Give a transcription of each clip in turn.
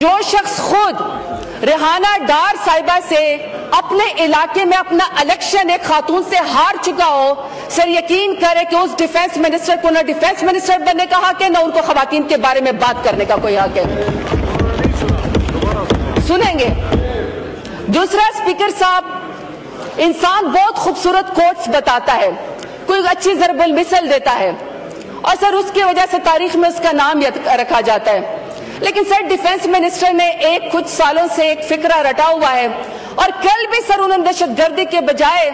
جو شخص خود ریحانہ ڈار صاحبہ سے اپنے علاقے میں اپنا الیکشن ایک خاتون سے ہار چکا ہو، سر یقین کرے کہ اس ڈیفنس منسٹر کو نہ ڈیفنس منسٹر بننے کا حق ہے، نہ ان کو خواتین کے بارے میں بات کرنے کا کوئی حق ہے۔ سنیں گے دوسرا، اسپیکر صاحب انسان بہت خوبصورت کوٹس بتاتا ہے، کوئی اچھی ضرب المثل دیتا ہے اور سر اس کی وجہ سے تاریخ میں اس کا نام رکھا جاتا ہے، لیکن سر ڈیفنس منسٹر نے کچھ سالوں سے ایک فکرہ رٹا ہوا ہے اور کل بھی سر انہوں نے دہشت گردی کے بجائے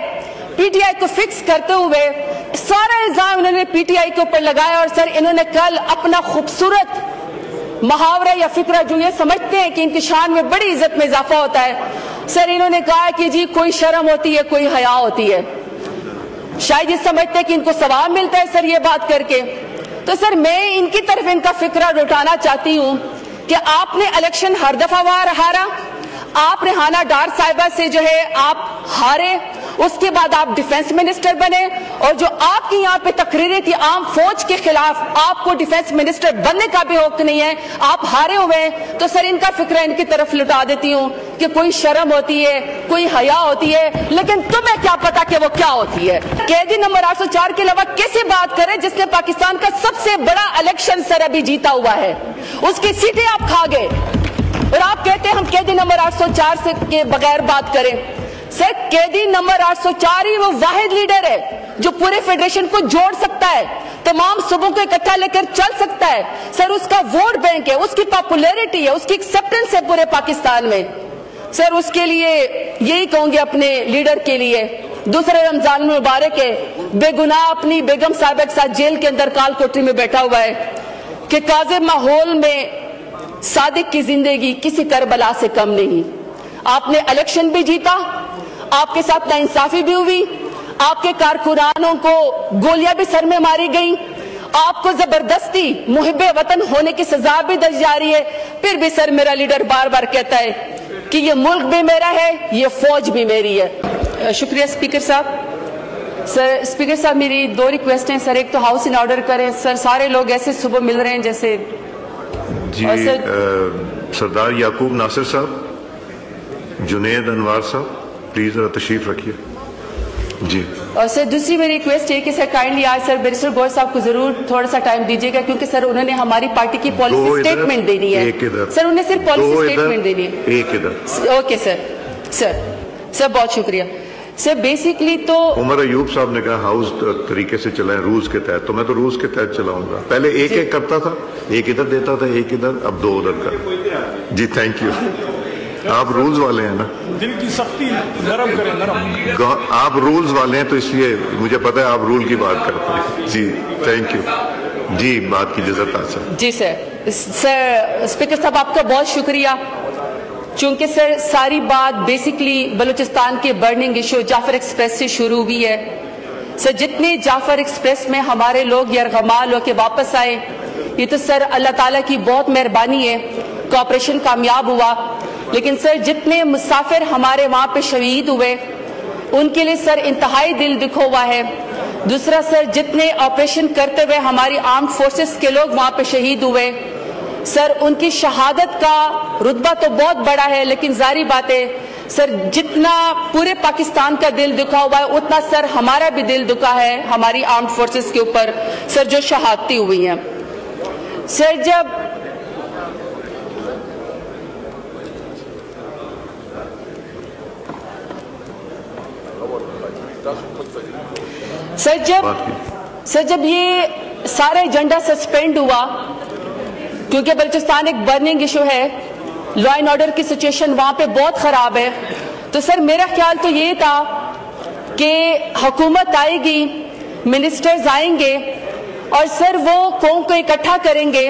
پی ٹی آئی کو فکس کرتے ہوئے سارا الزام انہوں نے پی ٹی آئی کے اوپر لگایا، اور سر انہوں نے کل اپنا خوبصورت محاورہ یا فکرہ جو یہ سمجھتے ہیں کہ ان کی شان میں بڑی عزت میں اضافہ ہوتا ہے، سر انہوں نے کہا کہ جی کوئی شرم ہوتی ہے، کوئی حیا ہوتی ہے، شاید یہ سمجھتے ہیں کہ ان کو ثواب ملتا ہے سر یہ بات کر کے۔ تو سر میں ان کی طرف ان کا فکرہ لوٹانا چاہتی ہوں کہ آپ نے الیکشن ہر دفعہ ہارا، آپ ریحانہ ڈار صاحبہ سے جو ہے آپ ہارے، اس کے بعد آپ ڈیفنس منسٹر بنے، اور جو آپ کی یہاں پہ تقریریں تھی عام فوج کے خلاف، آپ کو ڈیفنس منسٹر بننے کا بھی حق نہیں ہے، آپ ہارے ہوئے ہیں۔ تو سر ان کا فکرہ ان کی طرف لٹا دیتی ہوں کہ کوئی شرم ہوتی ہے، کوئی حیا ہوتی ہے، لیکن تمہیں کیا پتا کہ وہ کیا ہوتی ہے۔ قیدی نمبر 804 کے علاوہ کیسے بات کریں جس نے پاکستان کا سب سے بڑا الیکشن سر ابھی جیتا ہوا ہے، اس کی سیٹیں آپ کھا گئے، اور آپ کہتے ہیں ہم قیدی نمبر 804 سے کے بغیر بات کریں۔ سر قیدی نمبر 804 ہی وہ واحد لیڈر ہے جو پورے فیڈریشن کو جوڑ سکتا ہے، تمام صوبوں کو اکٹھا لے کر چل سکتا ہے، سر اس کا ووٹ بینک ہے، اس کی پاپولیرٹی ہے، اس کی ایکسپٹنس ہے پورے پاکستان میں۔ سر اس کے لیے یہی کہوں گے اپنے لیڈر کے لیے، دوسرے رمضان مبارک ہے، بے گناہ اپنی بیگم صاحبہ کے ساتھ جیل کے اندر کال کوٹری میں بیٹھا ہوا ہے کہ کاذب ماحول میں صادق کی زندگی کسی کربلا سے کم نہیں۔ آپ نے الیکشن بھی جیتا، آپ کے ساتھ ناانصافی بھی ہوئی، آپ کے کارکنانوں کو گولیاں بھی سر میں ماری گئیں، آپ کو زبردستی محب وطن ہونے کی سزا بھی دی جا رہی ہے، پھر بھی سر میرا لیڈر بار بار کہتا ہے کہ یہ ملک بھی میرا ہے، یہ فوج بھی میری ہے۔ شکریہ اسپیکر صاحب۔ سر اسپیکر صاحب میری دو ریکویسٹ ہیں سر، ایک تو ہاؤس ان آرڈر کریں، سر سارے لوگ ایسے صبح مل رہے ہیں جیسے جی سردار یعقوب ناصر صاحب، جنید انوار صاحب پلیز ذرا تشریف رکھیے جی۔ اور سر دوسری میری ریکویسٹ ہے کہ سر کائنڈلی آج سر بیرسٹر گور صاحب کو ضرور تھوڑا سا ٹائم دیجیے گا، کیونکہ سر انہوں نے ہماری پارٹی کی پالیسی سٹیٹمنٹ دینی ہے، سر انہیں صرف پالیسی سٹیٹمنٹ دینی ہے۔ ایک ادھر اوکے سر بہت شکریہ۔ سر بیسیکلی تو عمر ایوب صاحب نے کہا ہاؤس طریقے سے چلائیں رولز کے تحت، تو میں تو رولز کے تحت چلاؤں گا، پہلے ایک ایک کرتا تھا، ایک ادھر دیتا تھا، ایک ادھر، اب دو ادھر کر جی۔ تھینک یو، آپ رولز والے ہیں نا، دل کی سختی نرم کریں، نرم۔ آپ رولز والے ہیں تو اس لیے مجھے پتا ہے آپ رول کی بات کرتے ہیں جی۔ تھینک یو جی، بات کی اجازت حاصل جی۔ سر اسپیکر صاحب آپ کا بہت شکریہ، چونکہ سر ساری بات بیسیکلی بلوچستان کے برننگ ایشو جعفر ایکسپریس سے شروع ہوئی ہے۔ سر جتنے جعفر ایکسپریس میں ہمارے لوگ یرغمال ہو کے واپس آئے، یہ تو سر اللہ تعالیٰ کی بہت مہربانی ہے، کوآپریشن کامیاب ہوا، لیکن سر جتنے مسافر ہمارے وہاں پہ شہید ہوئے ان کے لیے سر انتہائی دل دکھا ہوا ہے۔ دوسرا سر جتنے آپریشن کرتے ہوئے ہماری آرمڈ فورسز کے لوگ وہاں پہ شہید ہوئے، سر ان کی شہادت کا رتبہ تو بہت بڑا ہے، لیکن ظاہری بات ہے سر جتنا پورے پاکستان کا دل دکھا ہوا ہے اتنا سر ہمارا بھی دل دکھا ہے ہماری آرمڈ فورسز کے اوپر سر جو شہادتیں ہوئی ہیں۔ سر جب یہ سارا ایجنڈا سسپینڈ ہوا، کیونکہ بلوچستان ایک برننگ ایشو ہے، لا اینڈ آرڈر کی سچویشن وہاں پہ بہت خراب ہے، تو سر میرا خیال تو یہ تھا کہ حکومت آئے گی، منسٹرز آئیں گے اور سر وہ قوم کو اکٹھا کریں گے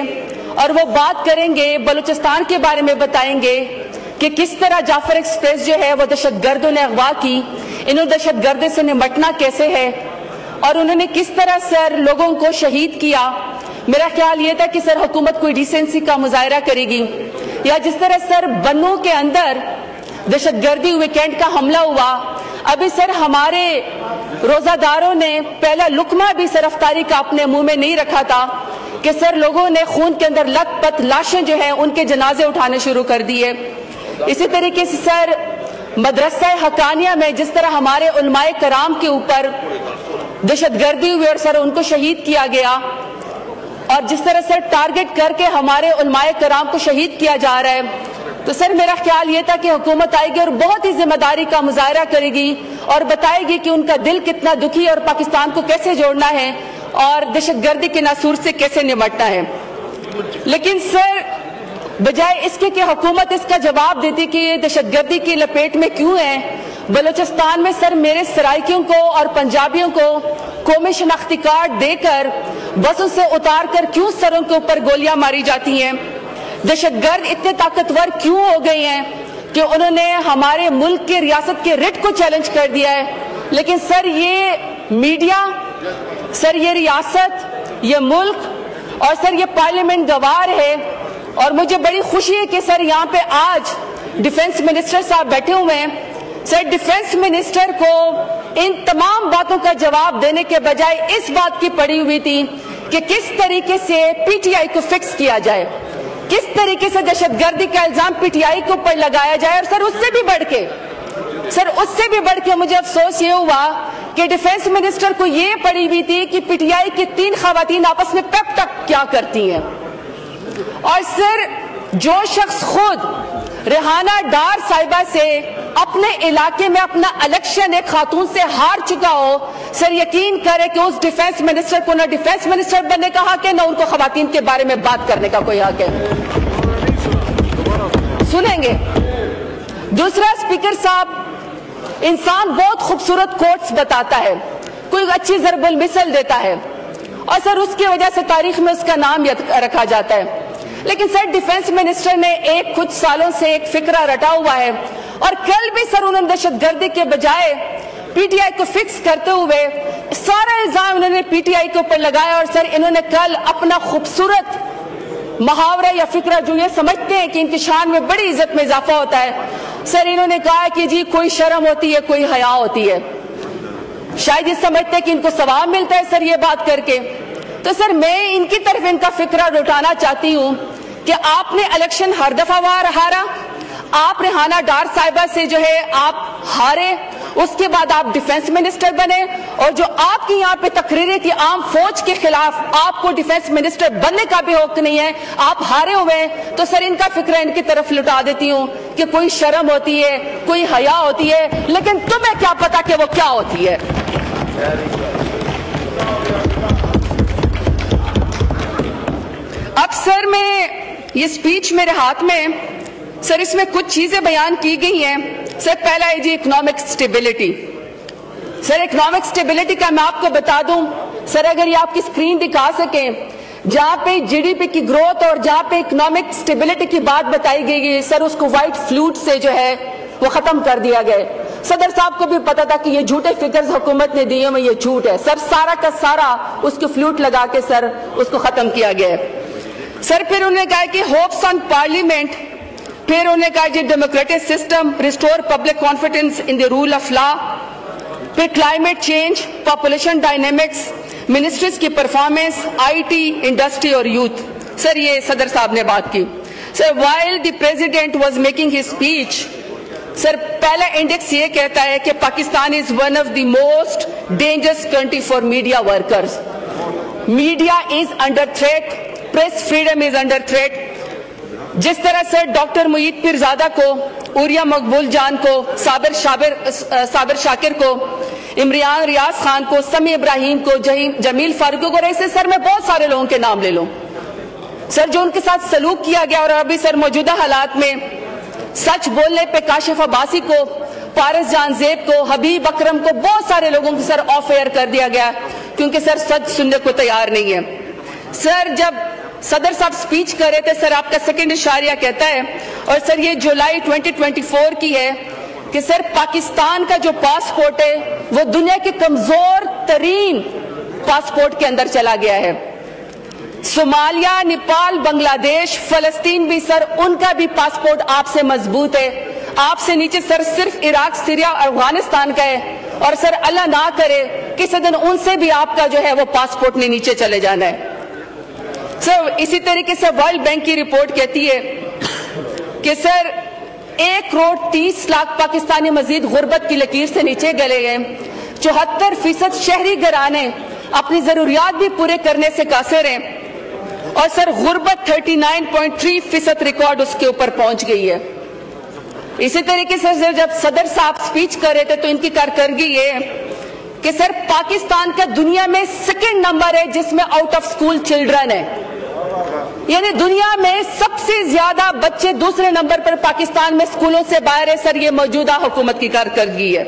اور وہ بات کریں گے، بلوچستان کے بارے میں بتائیں گے کہ کس طرح جعفر ایکسپریس جو ہے وہ دہشت گردوں نے اغوا کی، انہوں دہشت گردی سے نمٹنا کیسے ہے، اور انہوں نے کس طرح سر لوگوں کو شہید کیا۔ میرا خیال یہ تھا کہ سر حکومت کوئی ڈیسنسی کا مظاہرہ کرے گی، یا جس طرح سر بنوں کے اندر دہشت گردی ویکینڈ کا حملہ ہوا، ابھی سر ہمارے روزہ داروں نے پہلا لقمہ بھی سر افطاری کا اپنے منہ میں نہیں رکھا تھا کہ سر لوگوں نے خون کے اندر لت پت لاشیں جو ہیں ان کے جنازے اٹھانے شروع کر دیے. اسی طریقے سے سر مدرسہ حقانیہ میں جس طرح ہمارے علماء کرام کے اوپر دہشت گردی ہوئی اور سر ان کو شہید کیا گیا, اور جس طرح سر ٹارگٹ کر کے ہمارے علماء کرام کو شہید کیا جا رہا ہے, تو سر میرا خیال یہ تھا کہ حکومت آئے گی اور بہت ہی ذمہ داری کا مظاہرہ کرے گی اور بتائے گی کہ ان کا دل کتنا دکھی ہے اور پاکستان کو کیسے جوڑنا ہے اور دہشت گردی کے ناسور سے کیسے نمٹنا ہے. لیکن سر بجائے اس کے کہ حکومت اس کا جواب دیتی کہ یہ دہشت گردی کی لپیٹ میں کیوں ہے, بلوچستان میں سر میرے سرائکیوں کو اور پنجابیوں کو قومی شناختی کارڈ دے کر بسوں سے اتار کر کیوں سروں کے اوپر گولیاں ماری جاتی ہیں. دہشت گرد اتنے طاقتور کیوں ہو گئے ہیں کہ انہوں نے ہمارے ملک کے ریاست کے رٹ کو چیلنج کر دیا ہے. لیکن سر یہ میڈیا, سر یہ ریاست, یہ ملک اور سر یہ پارلیمنٹ گوار ہے, اور مجھے بڑی خوشی ہے کہ سر یہاں پہ آج ڈیفنس منسٹر صاحب بیٹھے ہوئے ہیں. سر ڈیفنس منسٹر کو ان تمام باتوں کا جواب دینے کے بجائے اس بات کی پڑی ہوئی تھی کہ کس طریقے سے پی ٹی آئی کو فکس کیا جائے, کس طریقے سے دہشت گردی کا الزام پی ٹی آئی کے اوپر لگایا جائے. اور سر اس سے بھی بڑھ کے مجھے افسوس یہ ہوا کہ ڈیفنس منسٹر کو یہ پڑی ہوئی تھی کہ پی ٹی آئی کی 3 خواتین آپس میں کب تک کیا کرتی ہیں. اور سر جو شخص خود ریحانہ ڈار صاحبہ سے اپنے علاقے میں اپنا الیکشن ایک خاتون سے ہار چکا ہو, سر یقین کرے کہ اس ڈیفنس منسٹر کو نہ ڈیفنس منسٹر بننے کا حق ہے نہ ان کو خواتین کے بارے میں بات کرنے کا کوئی حق ہے. سنیں گے. دوسرا اسپیکر صاحب, انسان بہت خوبصورت کوٹس بتاتا ہے, کوئی اچھی ضرب المثل دیتا ہے اور سر اس کی وجہ سے تاریخ میں اس کا نام رکھا جاتا ہے. لیکن سر ڈیفنس منسٹر نے کچھ سالوں سے ایک فکرہ رٹا ہوا ہے, اور کل بھی سر انہوں نے دہشت گردی کے بجائے پی ٹی آئی کو فکس کرتے ہوئے سارا الزام انہوں نے پی ٹی آئی کے اوپر لگایا. اور سر انہوں نے کل اپنا خوبصورت محاورہ یا فکرہ جو یہ سمجھتے ہیں کہ ان کی شان میں بڑی عزت میں اضافہ ہوتا ہے, سر انہوں نے کہا کہ جی کوئی شرم ہوتی ہے, کوئی حیا ہوتی ہے. شاید یہ سمجھتے ہیں کہ ان کو ثواب ملتا ہے سر یہ بات کر کے. تو سر میں ان کی طرف ان کا فکرہ لوٹانا چاہتی ہوں کہ آپ نے الیکشن ہر دفعہ ہارا, آپ ریحانہ ڈار صاحبہ سے جو ہے آپ ہارے, اس کے بعد آپ ڈیفنس منسٹر بنے, اور جو آپ کی یہاں پہ تقریریں تھی عام فوج کے خلاف, آپ کو ڈیفنس منسٹر بننے کا بھی حق نہیں ہے, آپ ہارے ہوئے ہیں. تو سر ان کا فکرہ ان کی طرف لٹا دیتی ہوں کہ کوئی شرم ہوتی ہے, کوئی حیا ہوتی ہے, لیکن تمہیں کیا پتا کہ وہ کیا ہوتی ہے. اب سر میں یہ سپیچ میرے ہاتھ میں, سر اس میں کچھ چیزیں بیان کی گئی ہیں. سر پہلا ہے جی اکنامک سٹیبلٹی. سر اکنامک سٹیبلٹی کا میں آپ کو بتا دوں, سر اگر یہ آپ کی سکرین دکھا سکیں, جہاں پہ جی ڈی پی کی گروتھ اور جہاں پہ اکنامک سٹیبلٹی کی بات بتائی گئی ہے, سر اس کو وائٹ فلوٹ سے جو ہے وہ ختم کر دیا گیا. صدر صاحب کو بھی پتا تھا کہ یہ جھوٹے فگرز حکومت نے دیے میں یہ جھوٹ ہے, سر سارا کا سارا اس کی فلوٹ لگا کے سر اس کو ختم کیا گیا ہے. سر پھر انہوں نے کہا کہ ہوپس آن پارلیمنٹ, پھر انہوں نے کہا کہ democratic system, restore public confidence in the rule of law, پھر climate change, population dynamics, ministries کی پرفارمنس, آئی ٹی, انڈسٹری اور یوتھ. سر یہ صدر صاحب نے بات کی. Sir while the president was making his speech, sir پہلا انڈیکس یہ کہتا ہے کہ Pakistan is one of the most dangerous country for media workers. Media is under threat, press freedom is under threat. جس طرح سر ڈاکٹر معید پیرزادہ کو, اوریا مقبول جان کو, صابر شاکر کو, عمران ریاض خان کو, سمیع ابراہیم کو, جمیل فاروقی کو, ایسے سر میں بہت سارے لوگوں کے نام لے لوں سر جو ان کے ساتھ سلوک کیا گیا. اور ابھی سر موجودہ حالات میں سچ بولنے پہ کاشف عباسی کو, پارس جان زیب کو, حبیب اکرم کو, بہت سارے لوگوں کو سر آف ایئر کر دیا گیا کیونکہ سر سچ سننے کو تیار نہیں ہے. سر جب صدر صاحب سپیچ کر رہے تھے, سر آپ کا سیکنڈ اشاریہ کہتا ہے, اور سر یہ جولائی 2024 کی ہے کہ سر پاکستان کا جو پاسپورٹ ہے وہ دنیا کے کمزور ترین پاسپورٹ کے اندر چلا گیا ہے. صومالیہ, نیپال, بنگلہ دیش, فلسطین بھی سر ان کا بھی پاسپورٹ آپ سے مضبوط ہے. آپ سے نیچے سر صرف عراق, سیریا اور افغانستان کا ہے. اور سر اللہ نہ کرے کسی دن ان سے بھی آپ کا جو ہے وہ پاسپورٹ نے نیچے چلے جانا ہے. सर इसी तरीके से वर्ल्ड बैंक की रिपोर्ट कहती है कि सर 1,30,00,000 पाकिस्तानी मजीद गुर्बत की लकीर से नीचे गले गए। 74% शहरी घराने अपनी जरूरियात भी पूरे करने से कासिर हैं और सर गुर्बत 39.3% रिकॉर्ड उसके ऊपर पहुंच गई है। इसी तरीके से सर जब सदर साहब स्पीच कर रहे थे तो इनकी कारकर्दगी ये है कि सर पाकिस्तान का दुनिया में सेकंड नंबर है जिसमें आउट ऑफ स्कूल चिल्ड्रन है, यानी दुनिया में सबसे ज्यादा बच्चे दूसरे नंबर पर पाकिस्तान में स्कूलों से बाहर है। सर ये मौजूदा हुकूमत की कारकर्दगी है।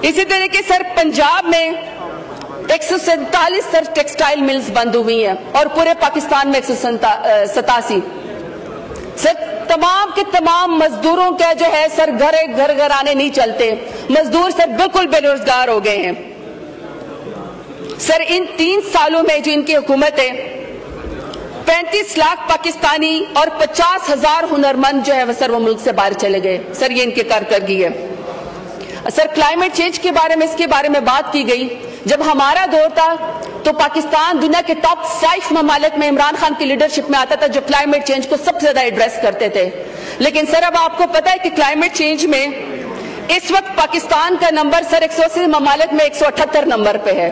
इसी तरीके सर पंजाब में 147 सर टेक्सटाइल मिल्स बंद हुई हैं और पूरे पाकिस्तान में 187। सर तमाम के तमाम मजदूरों का जो है सर घर आने नहीं चलते, मजदूर सर बिल्कुल बेरोजगार हो गए हैं। सर इन 3 सालों में जो इनकी हुकूमत है 35 लाख पाकिस्तानी और 50,000 हुनरमंद जो है सर वो मुल्क से बाहर चले गए। सर ये इनकी कारकर्दगी है। सर क्लाइमेट चेंज के बारे में इसके बारे में बात की गई। जब हमारा दौर था तो पाकिस्तान दुनिया के टॉप 5 ममालिक में इमरान खान की लीडरशिप में आता था जो क्लाइमेट चेंज को सबसे ज्यादा एड्रेस करते थे। लेकिन सर अब आपको पता है कि क्लाइमेट चेंज में इस वक्त पाकिस्तान का नंबर सर 180 ममालिक में 178 नंबर पे है।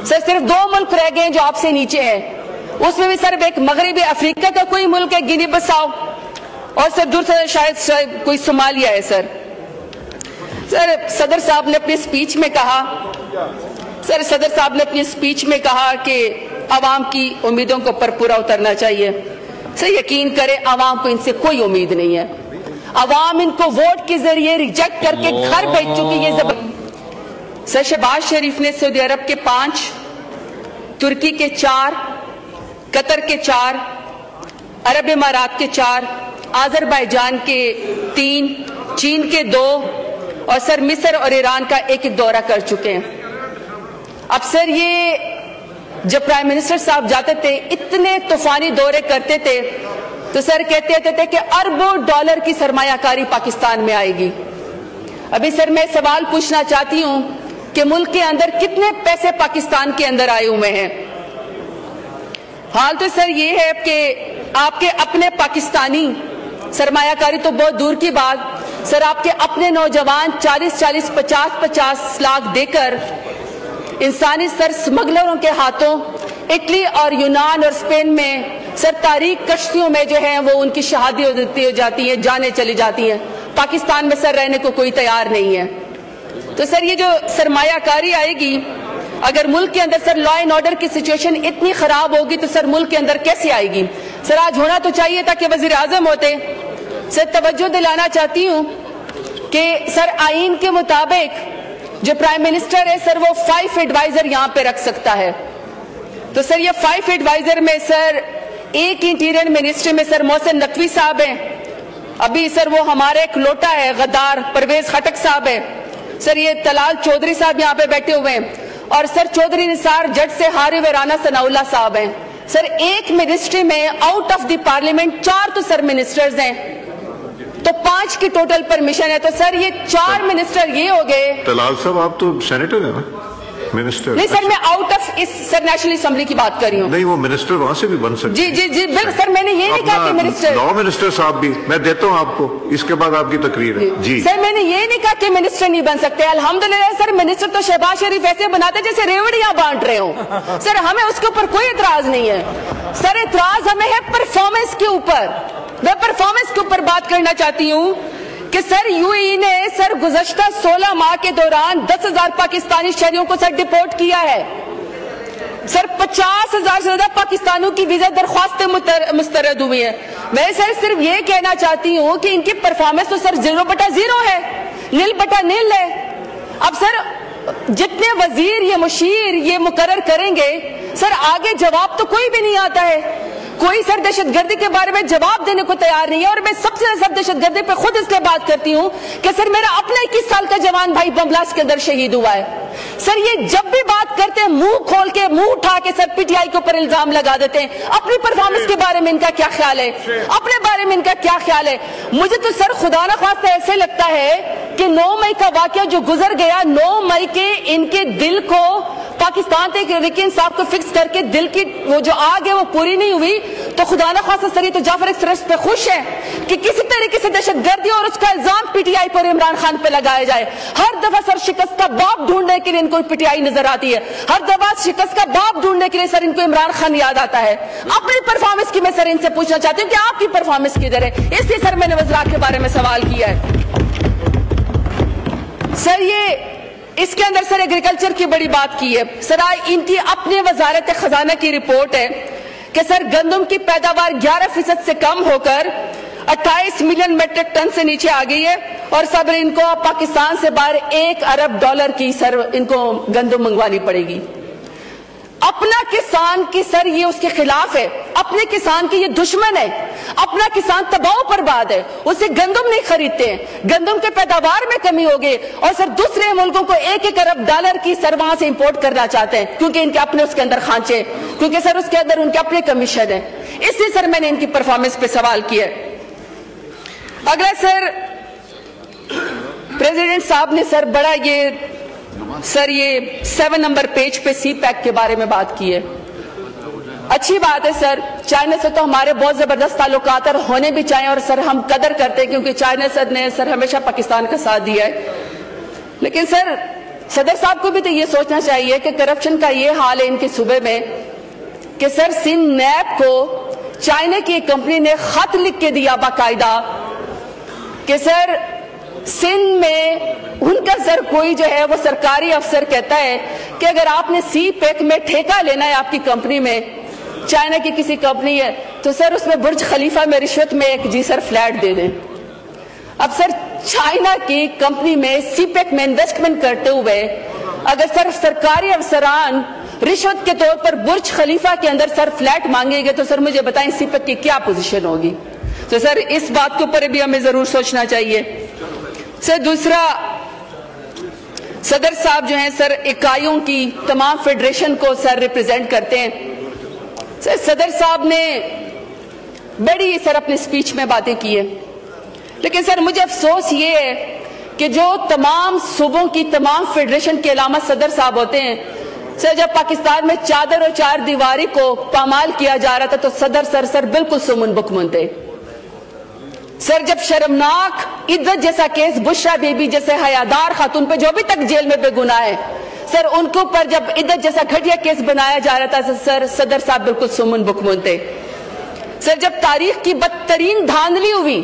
सर सिर्फ 2 मुल्क रह गए जो आपसे नीचे हैं, उसमें भी सर एक मगरबी अफ्रीका का कोई मुल्क है गिनी बसाओ और सर दूसरा शायद कोई सोमालिया है। सर सदर साहब ने अपनी स्पीच में कहा कि आवाम की उम्मीदों को पर पूरा उतरना चाहिए। सर यकीन करें आवाम को इनसे कोई उम्मीद नहीं है। आवाम इनको वोट के जरिए रिजेक्ट करके घर भेज चुकी है। सर शहबाज शरीफ ने सऊदी अरब के 5, तुर्की के 4, कतर के 4, अरब इमारात के 4, आजरबाईजान के 3, चीन के 2 और सर मिस्र और ईरान का 1 दौरा कर चुके हैं। अब सर ये जब प्राइम मिनिस्टर साहब जाते थे इतने तूफानी दौरे करते थे तो सर कहते थे कि अरबों डॉलर की सरमायाकारी पाकिस्तान में आएगी। अभी सर मैं सवाल पूछना चाहती हूं कि मुल्क के अंदर कितने पैसे पाकिस्तान के अंदर आए हुए हैं। हाल तो सर ये है कि आपके अपने पाकिस्तानी सरमायाकारी तो बहुत दूर की बात, सर आपके अपने नौजवान 40-40, 50-50 लाख देकर इंसानी सर स्मगलरों के हाथों इटली और यूनान और स्पेन में सर तारीख कश्तियों में जो है वो उनकी शहादी हो जाती है, जाने चली जाती हैं। पाकिस्तान में सर रहने को कोई तैयार नहीं है। तो सर ये जो सरमायाकारी आएगी, अगर मुल्क के अंदर सर लॉ एंड ऑर्डर की सिचुएशन इतनी खराब होगी तो सर मुल्क के अंदर कैसे आएगी। सर आज होना तो चाहिए था कि वजीर आजम होते। सर तवज्जो दिलाना चाहती हूँ कि सर आईन के मुताबिक जो प्राइम मिनिस्टर है सर वो 5 एडवाइजर यहाँ पे रख सकता है। तो सर ये 5 एडवाइजर में सर एक इंटीरियर मिनिस्ट्री में सर मोहसिन नकवी साहब हैं, अभी सर वो हमारे एक लोटा है गद्दार परवेज खटक साहब है, सर ये तलाल चौधरी साहब यहाँ पे बैठे हुए हैं और सर चौधरी निसार जट से हारिब राना सनाउल्ला साहब हैं। सर एक मिनिस्ट्री में आउट ऑफ द पार्लियामेंट 4 तो सर मिनिस्टर्स हैं, तो 5 की टोटल परमिशन है। तो सर ये 4 मिनिस्टर ये हो गए। तलाल साहब आप तो सेनेटर है ना, मिनिस्टर नहीं सर मैं आउट ऑफ इस सर नेशनल असेंबली की बात कर रही हूँ। नहीं वो मिनिस्टर वहां से भी बन सकते। जी जी जी बिल्कुल सर मैंने ये नहीं कहा कि मिनिस्टर लॉ मिनिस्टर साहब भी मैं देता हूँ आपको, इसके बाद आपकी तकरीर है। जी सर मैंने ये नहीं कहा कि मिनिस्टर नहीं बन सकते। अल्हम्दुलिल्लाह सर मिनिस्टर तो शहबाज शरीफ ऐसे बनाते जैसे रेवड़ियां बांट रहे हो। सर हमें उसके ऊपर कोई एतराज नहीं है। सर एतराज हमें है परफॉर्मेंस के ऊपर। मैं परफॉर्मेंस के ऊपर बात करना चाहती हूँ कि सर यूएई ने सर गुज़श्ता 16 माह के दौरान 10,000 पाकिस्तानी शहरियों को सर डिपोर्ट किया है। सर 50,000 से ज्यादा पाकिस्तानियों की वीजा दरख्वास्तें मुस्तरद हुई हैं। मैं सर सिर्फ ये कहना चाहती हूँ कि इनकी परफॉर्मेंस तो सर 0/0 है, 0/0 है। अब सर जितने वजीर ये मुशीर ये मुकर्रर करेंगे सर आगे जवाब तो कोई भी नहीं आता है। कोई सर दहशतगर्दी के बारे में जवाब देने को तैयार नहीं है। और मैं सबसे ज्यादा दहशतगर्दी पे खुद इसलिए बात करती हूँ कि सर मेरा अपना 21 साल का जवान भाई बम ब्लास्ट के अंदर शहीद हुआ है। सर ये जब भी बात करते हैं मुंह खोल के मुंह उठा के सर पीटीआई के ऊपर इल्जाम लगा देते हैं। अपनी परफॉर्मेंस के बारे में इनका क्या ख्याल है, अपने बारे में इनका क्या ख्याल है। मुझे तो सर खुदा न खास्ता ऐसे लगता है कि 9 मई का वाकया जो गुजर गया, 9 मई के इनके दिल को पाकिस्तान तक तहरीक इंसाफ को फिक्स करके दिल की वो जो आग है वो पूरी नहीं हुई, तो खुदा न खासा सर ये तो जाफर एक्सप्रेस पे खुश है कि किसी तरीके से दहशतगर्दी और उसका इल्जाम पीटीआई पर इमरान खान पे लगाया जाए। हर दफा सर शिकस्त का बाप ढूंढने के लिए इनको पीटीआई नजर आती है, हर दफा शिकस्त का बाप ढूंढने के लिए सर इनको इमरान खान याद आता है। अपनी परफॉर्मेंस की मैं सर इनसे पूछना चाहती हूँ कि आपकी परफॉर्मेंस किधर है, इसलिए सर मैंने वज़रात के बारे में सवाल किया है। सर ये इसके अंदर सर एग्रीकल्चर की बड़ी बात की है सर, इनकी अपने वजारत खजाना की रिपोर्ट है कि सर गंदम की पैदावार 11% से कम होकर 28 मिलियन मेट्रिक टन से नीचे आ गई है और सब इनको पाकिस्तान से बाहर $1 अरब की सर इनको गंदम मंगवानी पड़ेगी। अपना किसान की सर ये उसके खिलाफ है, अपने किसान की ये दुश्मन है, अपना किसान तबाह बर्बाद है, उसे गंदम नहीं खरीदते हैं, गंदम के पैदावार में कमी हो गई और सर दूसरे मुल्कों को $1 अरब की सर वहां से इंपोर्ट करना चाहते हैं क्योंकि इनके अपने उसके अंदर खांचे, क्योंकि सर उसके अंदर उनके अपने कमीशन है। इसलिए सर मैंने इनकी परफॉर्मेंस पे सवाल किया है। अगला सर प्रेसिडेंट साहब ने सर बड़ा ये 7 नंबर पेज पे सी पैक के बारे में बात की है। अच्छी बात है सर, चाइना से तो हमारे बहुत जबरदस्त ताल्लुकात और होने भी चाहिए और सर हम कदर करते हैं क्योंकि चाइना ने सर हमेशा पाकिस्तान का साथ दिया है। लेकिन सर सदर साहब को भी तो ये सोचना चाहिए कि करप्शन का ये हाल है इनके सूबे में कि सर सिंध नैब को चाइना की एक कंपनी ने खत लिख के दिया बाकायदा कि सर सिंध में उनका सर कोई जो है वो सरकारी अफसर कहता है कि अगर आपने सी पैक में ठेका लेना है आपकी कंपनी में, चाइना की किसी कंपनी है, तो सर उसमें बुर्ज खलीफा में रिश्वत में एक जी सर फ्लैट दे दें। अब सर चाइना की कंपनी में सी पैक में इन्वेस्टमेंट करते हुए अगर सर सरकारी अफसरान रिश्वत के तौर पर बुर्ज खलीफा के अंदर सर फ्लैट मांगेंगे तो सर मुझे बताएं सी पैक की क्या पोजीशन होगी। तो सर इस बात के ऊपर भी हमें जरूर सोचना चाहिए। सर दूसरा, सदर साहब जो हैं सर इकाइयों की तमाम फेडरेशन को सर रिप्रेजेंट करते हैं। सर सदर साहब ने बड़ी सर अपनी स्पीच में बातें की है, लेकिन सर मुझे अफसोस ये है कि जो तमाम सूबों की तमाम फेडरेशन के अलावा सदर साहब होते हैं, सर जब पाकिस्तान में चादर और चार दीवारी को पामाल किया जा रहा था तो सदर सर बिल्कुल सुमन बुकमन थे। सर जब शर्मनाक इज्जत जैसा केस बुशरा बीबी जैसे हयादार खातून पे जो अभी तक जेल में बेगुनाह है, सर उनके ऊपर जब इज्जत जैसा घटिया केस बनाया जा रहा था सर सदर साहब बिल्कुल सुमन बुकमन थे। सर जब तारीख की बदतरीन धांधली हुई,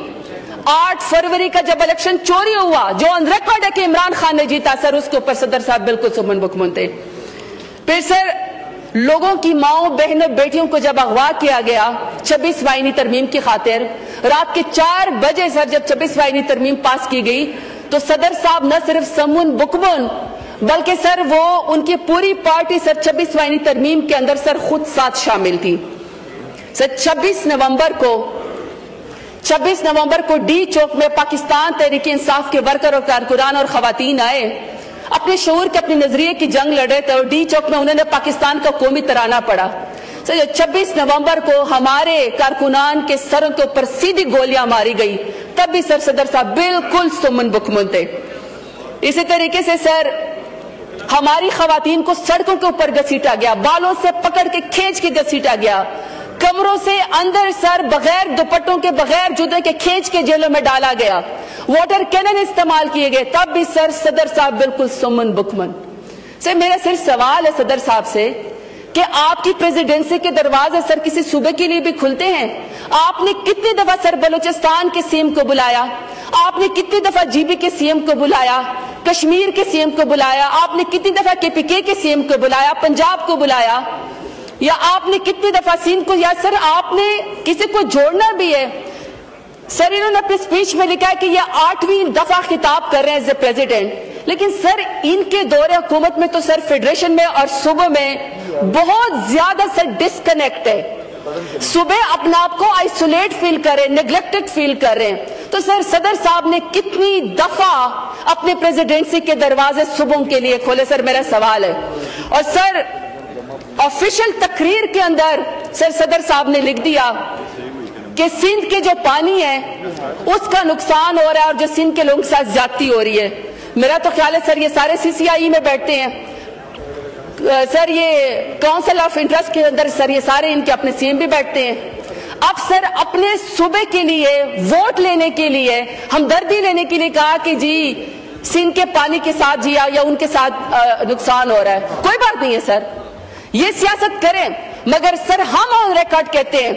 8 फरवरी का जब इलेक्शन चोरी हुआ जो ऑन रिकॉर्ड है कि इमरान खान ने जीता, सर उसके ऊपर सदर साहब बिल्कुल सुमन बुकमन थे। फिर सर लोगों की माओ बहनों बेटियों को जब अगवा किया गया 26 आईनी तरमीम की खातिर, रात के 4 बजे सर जब 26 आईनी तरमीम पास की गई तो सदर साहब न सिर्फ समून बुकमन बल्कि सर वो उनकी पूरी पार्टी सर 26 आईनी तरमीम के अंदर सर खुद साथ शामिल थी। सर 26 नवंबर को डी चौक में पाकिस्तान तहरीक इंसाफ के वर्कर और कारकुनान और खवातीन आए, अपने शऊर के अपने नजरिए की जंग लड़े थे और डी चौक में उन्होंने पाकिस्तान का कौमी तराना पड़ा। सर 26 नवंबर को हमारे कारकुनान के सरों के ऊपर सीधी गोलियां मारी गई, तब भी सर सदर साहब बिल्कुल सुमन बुकमन थे। इसी तरीके से सर हमारी खवातीन को सड़कों के ऊपर घसीटा गया, बालों से पकड़ के खींच के घसीटा गया, कमरों से अंदर सर बगैर दुपट्टों के बगैर जुदे के खींच के जेलों में डाला गया, वाटर कैनन इस्तेमाल किए गए, तब भी सर सदर साहब बिल्कुल सुमन बुकमन। सर मेरा सिर्फ सवाल है सदर साहब से कि आपकी प्रेसिडेंसी के दरवाजे सर किसी सूबे के लिए भी खुलते हैं? आपने कितनी दफा सर बलूचिस्तान के सीएम को बुलाया, आपने कितनी दफा जीबी के सीएम को बुलाया, कश्मीर के सीएम को बुलाया, आपने कितनी दफा केपीके के सीएम को बुलाया, पंजाब को बुलाया, या आपने कितनी दफा सिंध को, या सर आपने किसी को जोड़ना भी है? सर इन्होंने अपनी स्पीच में लिखा है कि ये 8वीं दफा खिताब कर रहे हैं एज ए प्रेसिडेंट, लेकिन सर इनके दौरे हुकूमत में तो सर फेडरेशन में और सूबों में बहुत ज्यादा सर डिस्कनेक्ट है। सुबह अपने आप को आइसोलेट फील कर रहे, नेग्लेक्टेड फील कर रहे हैं। तो सर सदर साहब ने कितनी दफा अपने प्रेसिडेंसी के दरवाजे सूबों के लिए खोले? सर मेरा सवाल है। और सर ऑफिशियल तकरीर के अंदर सर सदर साहब ने लिख दिया कि सिंध के जो पानी है उसका नुकसान हो रहा है और जो सिंध के लोगों के साथ ज्यादती हो रही है। मेरा तो ख्याल है सर ये सारे सीसीआई में बैठते हैं, सर ये काउंसिल ऑफ इंटरेस्ट के अंदर सर ये सारे इनके अपने सीएम भी बैठते हैं। अब सर अपने सूबे के लिए वोट लेने के लिए हमदर्दी लेने के लिए कहा कि जी सिंध के पानी के साथ जी या उनके साथ नुकसान हो रहा है। कोई बात नहीं है सर, ये सियासत करें, मगर सर हम ऑन रिकॉर्ड कहते हैं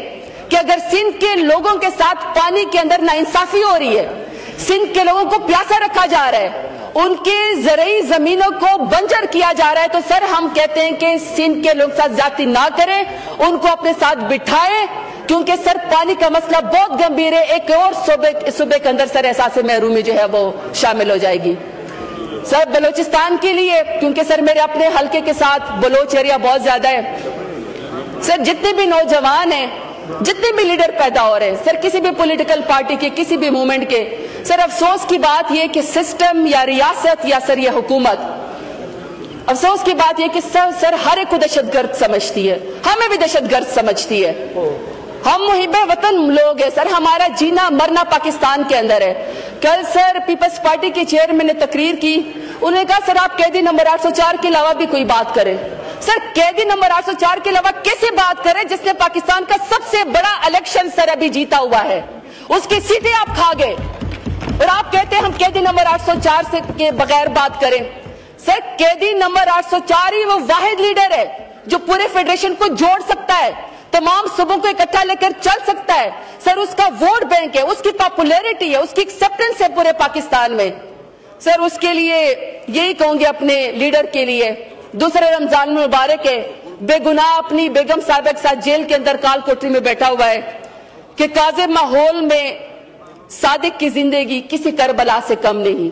कि अगर सिंध के लोगों के साथ पानी के अंदर नाइंसाफी हो रही है, सिंध के लोगों को प्यासा रखा जा रहा है, उनके ज़रई जमीनों को बंजर किया जा रहा है, तो सर हम कहते हैं कि सिंध के लोग साथ ज्यादती ना करें, उनको अपने साथ बिठाएं, क्योंकि सर पानी का मसला बहुत गंभीर है। एक और सूबे के अंदर सर एहसास महरूमी जो है वो शामिल हो जाएगी। सर बलोचिस्तान के लिए, क्योंकि सर मेरे अपने हल्के के साथ बलोच एरिया बहुत ज्यादा है, सर जितने भी नौजवान हैं, जितने भी लीडर पैदा हो रहे हैं सर, किसी भी पॉलिटिकल पार्टी के, किसी भी मूवमेंट के, सर अफसोस की बात यह कि सिस्टम या रियासत या सर ये हुकूमत, अफसोस की बात यह कि सर हर एक को दहशतगर्द समझती है, हमें भी दहशतगर्द समझती है। हम मुहिब्बे वतन लोग हैं सर, हमारा जीना मरना पाकिस्तान के अंदर है। कल सर पीपल्स पार्टी के चेयरमैन ने तकरीर की, उन्होंने कहा सर आप कैदी नंबर 804 के अलावा भी कोई बात करें। सर कैदी नंबर 804 के अलावा कैसे बात करें जिसने पाकिस्तान का सबसे बड़ा इलेक्शन सर अभी जीता हुआ है, उसकी सीटें आप खा गए, और आप कहते हैं हम कैदी नंबर 804 से के बगैर बात करें। सर कैदी नंबर 804 ही वो वाहिद लीडर है जो पूरे फेडरेशन को जोड़ सकता है, तमाम सूबों को इकट्ठा लेकर चल सकता है। सर उसका वोट बैंक है, उसकी पॉपुलैरिटी है, उसकी एक्सेप्टेंस है पूरे पाकिस्तान में। सर उसके लिए यही कहूंगे अपने लीडर के लिए, दूसरे रमजान मुबारक है, बेगुनाह अपनी बेगम साहब के साथ जेल के अंदर काल कोठरी में बैठा हुआ है कि काज़िब माहौल में सादिक की जिंदगी किसी करबला से कम नहीं।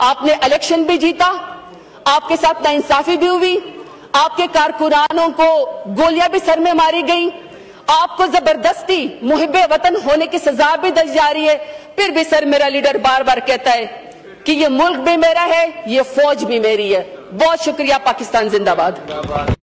आपने इलेक्शन भी जीता, आपके साथ नाइंसाफी भी हुई, आपके कारकुनानों को गोलियां भी सर में मारी गई, आपको जबरदस्ती मुहिब्बे वतन होने की सजा भी दी जा रही है, फिर भी सर मेरा लीडर बार बार कहता है कि ये मुल्क भी मेरा है, ये फौज भी मेरी है। बहुत शुक्रिया, पाकिस्तान जिंदाबाद।